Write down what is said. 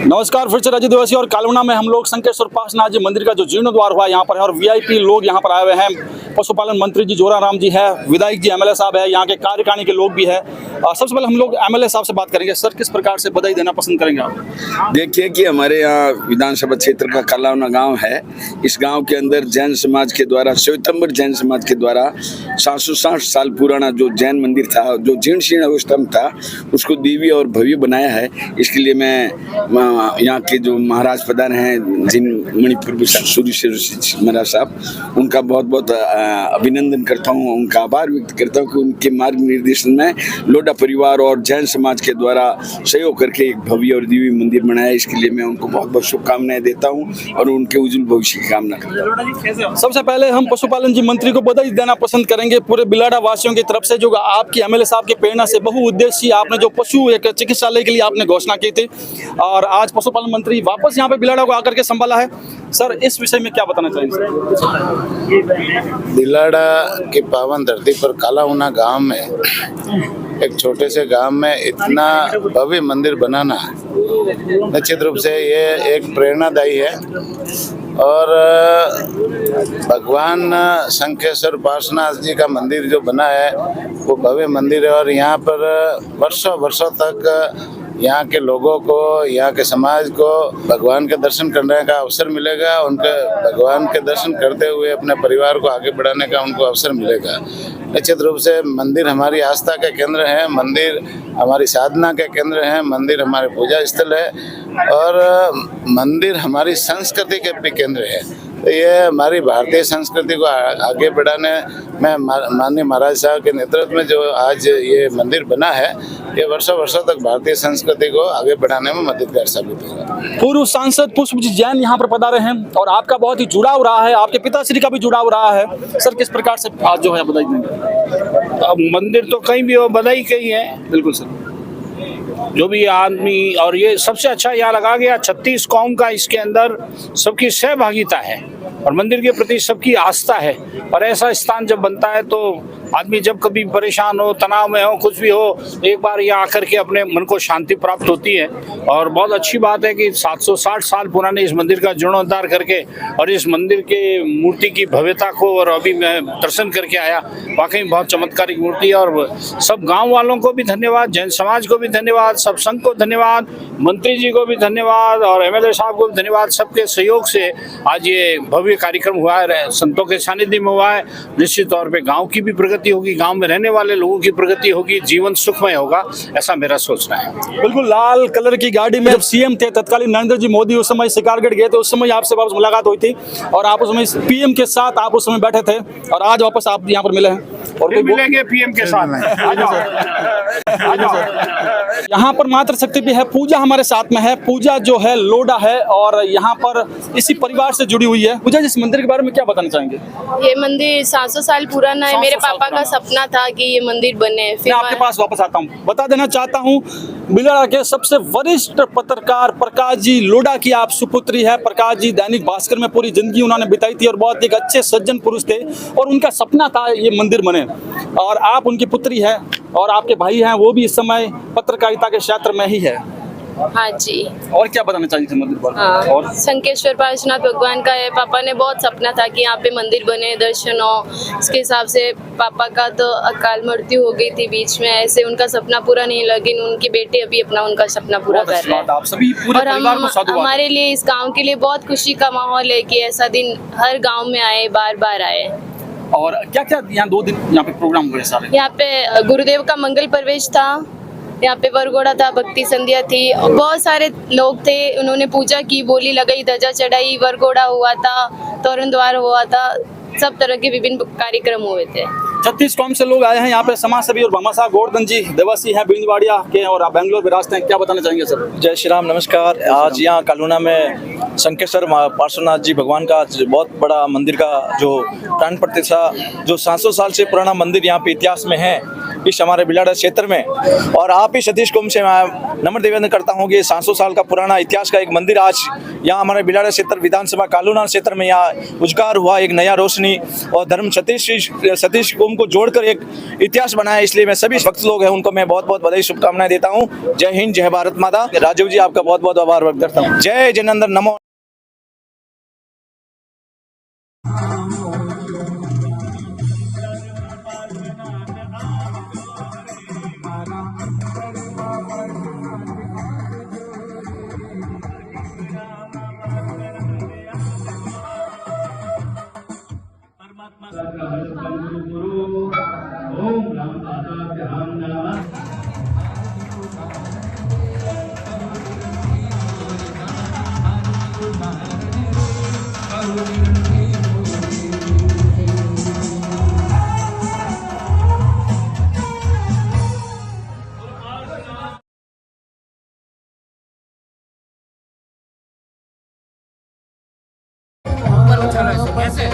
नमस्कार, फिर से रजत दिवसी और कालवना में हम लोग संकेश्वर पार्श्वनाथ जी मंदिर का जो जीर्णोद्वार हुआ यहाँ पर है और वीआईपी लोग यहाँ पर आए हुए हैं। पशुपालन मंत्री जी जोराराम जी है, विधायक जी एमएलए साहब है, यहाँ के कार्यकारिणी के लोग भी है। सबसे पहले हम लोग एमएलए साहब से बात करेंगे। सर, किस प्रकार से बधाई देना पसंद करेंगे आप? देखिए कि हमारे यहाँ विधानसभा क्षेत्र का कालवना गांव है। इस गांव के अंदर जैन समाज के द्वारा, श्वेतंबर जैन समाज के द्वारा 760 साल पुराना जो जैन मंदिर था, जो जीर्ण शीर्ण अवस्था में था, उसको दिव्य और भव्य बनाया है। इसके लिए मैं यहाँ के जो महाराज प्रधान हैं, जिन मणिपुर सूर्य महाराज साहब, उनका बहुत बहुत अभिनंदन करता हूँ, उनका आभार व्यक्त करता हूँ कि उनके मार्ग निर्देशन में लोडा परिवार और जैन समाज के द्वारा सहयोग करके एक भव्य और दिव्य मंदिर बनाया। इसके लिए मैं उनको बहुत बहुत शुभकामनाएं देता हूँ और उनके उज्जवल भविष्य की कामना करता हूँ। सबसे पहले हम पशुपालन जी मंत्री को बधाई देना पसंद करेंगे पूरे बिलाड़ा वासियों की तरफ से, जो आपकी एमएलए साहब की प्रेरणा से बहुउद्देशीय आपने जो पशु एक चिकित्सालय के लिए आपने घोषणा की थी और आज पशुपालन मंत्री वापस यहाँ पे बिलाड़ा को आकर के संभाला है। सर, इस विषय में क्या बताना चाहेंगे? बिलाड़ा की पावन धरती पर कालाउना गांव में, एक छोटे से गांव में इतना भव्य मंदिर बनाना निश्चित रूप से ये एक प्रेरणादायी है। और भगवान संकेश्वर पार्श्वनाथ जी का मंदिर जो बना है वो भव्य मंदिर है और यहाँ पर वर्षों वर्षों तक यहाँ के लोगों को, यहाँ के समाज को भगवान के दर्शन करने का अवसर मिलेगा। उनके भगवान के दर्शन करते हुए अपने परिवार को आगे बढ़ाने का उनको अवसर मिलेगा। निश्चित रूप से मंदिर हमारी आस्था के केंद्र है, मंदिर हमारी साधना के केंद्र है, मंदिर हमारे पूजा स्थल है और मंदिर हमारी संस्कृति के भी केंद्र है। तो ये हमारी भारतीय संस्कृति को आगे बढ़ाने में माननीय महाराज साहब के नेतृत्व में जो आज ये मंदिर बना है, ये वर्षों वर्षों तक भारतीय संस्कृति को आगे बढ़ाने में मददगार साबित होगा। पूर्व सांसद पुष्पजी जैन यहाँ पर पधारे हैं और आपका बहुत ही जुड़ाव रहा है, आपके पिताश्री का भी जुड़ाव रहा है। सर, किस प्रकार से आज जो है बधाई देंगे? अब मंदिर तो कहीं भी हो, बधाई कहीं है। बिल्कुल सर, जो भी आदमी, और ये सबसे अच्छा यहाँ लगा गया 36 कौम का इसके अंदर सबकी सहभागिता है और मंदिर के प्रति सबकी आस्था है। और ऐसा स्थान जब बनता है तो आदमी जब कभी परेशान हो, तनाव में हो, कुछ भी हो, एक बार यहाँ आकर के अपने मन को शांति प्राप्त होती है। और बहुत अच्छी बात है कि 760 साल पुराने इस मंदिर का जीर्णोद्धार करके और इस मंदिर के मूर्ति की भव्यता को, और अभी मैं दर्शन करके आया, वाकई बहुत चमत्कारिक मूर्ति है। और सब गाँव वालों को भी धन्यवाद, जैन समाज को भी धन्यवाद, सब संघ को धन्यवाद, मंत्री जी को भी धन्यवाद और एमएलए साहब को भी धन्यवाद। सबके सहयोग से आज ये भव्य कार्यक्रम हुआ है, संतों के सानिध्य में हुआ है। निश्चित तौर पे गांव की भी प्रगति होगी, गांव में रहने वाले लोगों की प्रगति होगी, जीवन सुखमय होगा, ऐसा मेरा सोचना है। बिल्कुल। लाल कलर की गाड़ी में जब सीएम थे तत्कालीन नरेंद्र जी मोदी, उस समय शिकारगढ़ गए थे, उस समय आपसे वापस मुलाकात हुई थी और आप उस समय पीएम के साथ आप उस समय बैठे थे और आज वापस आप यहाँ पर मिले हैं और मिलेंगे पीएम के साथ। यहाँ पर मातृशक्ति भी है, पूजा हमारे साथ में है। पूजा जो है लोडा है और यहाँ पर इसी परिवार से जुड़ी हुई है। पूजा, इस मंदिर के बारे में क्या बताना चाहेंगे? ये मंदिर 700 साल पुराना है। मेरे पापा का सपना था कि ये मंदिर बने। मैं आपके पास वापस आता हूँ। बता देना चाहता हूँ, बिलाड़ा के सबसे वरिष्ठ पत्रकार प्रकाश जी लोडा की आप सुपुत्री है। प्रकाश जी दैनिक भास्कर में पूरी जिंदगी उन्होंने बिताई थी और बहुत एक अच्छे सज्जन पुरुष थे और उनका सपना था ये मंदिर बने और आप उनकी पुत्री है और आपके भाई हैं, वो भी इस समय पत्रकारिता के क्षेत्र में ही है। हाँ जी। और क्या बताना चाहिए थे मंदिर पर? हाँ, और संकेश्वर पार्श्वनाथ भगवान का है। पापा ने बहुत सपना था कि यहाँ पे मंदिर बने, दर्शन हो। इसके हिसाब से पापा का तो अकाल मृत्यु हो गई थी बीच में, ऐसे उनका सपना पूरा नहीं, लेकिन उनकी बेटी अभी अपना उनका सपना पूरा कर रहे हैं। आप सभी पूरे परिवार को साधुवाद। हमारे लिए, इस गाँव के लिए बहुत खुशी का माहौल है कि ऐसा दिन हर गाँव में आए, बार बार आए। और क्या क्या यहाँ 2 दिन यहाँ पे प्रोग्राम हुए सारे? यहाँ पे गुरुदेव का मंगल प्रवेश था, यहाँ पे वरघोड़ा था, भक्ति संध्या थी, बहुत सारे लोग थे। उन्होंने पूजा की, बोली लगाई, ध्वजा चढ़ाई, वरघोड़ा हुआ था, तोरण द्वार हुआ था, सब तरह के विभिन्न कार्यक्रम हुए थे। 36 कौम से लोग आए हैं यहाँ पे, समाज सेवी और भामाशाह गोवर्धन जी देवासी हैं, बिंदवाड़िया के और आप बेंगलोर विरासत हैं। क्या बताना चाहेंगे सर? जय श्री राम, नमस्कार। आज यहाँ कालूना में संकेश्वर पार्श्वनाथ जी भगवान का बहुत बड़ा मंदिर का जो प्राण प्रतिष्ठा, जो 700 साल से पुराना मंदिर यहाँ पे इतिहास में है, इस हमारे बिलाड़ा क्षेत्र में। और आप ही सतीश कुंभ से मैं नम्र निवेदन करता हूँ कि 700 साल का पुराना इतिहास का एक मंदिर आज यहाँ हमारे बिलाड़ा क्षेत्र विधानसभा कालूना क्षेत्र में यहाँ उजागर हुआ, एक नया रोशनी और धर्म सतीश कुंभ को जोड़कर एक इतिहास बनाया। इसलिए मैं सभी भक्त लोग हैं उनको मैं बहुत बहुत बधाई शुभकामनाएं देता हूँ। जय हिंद, जय भारत माता। राजीव जी आपका बहुत बहुत आभार व्यक्त करता हूँ। जय जनार्दन, नमो। कैसे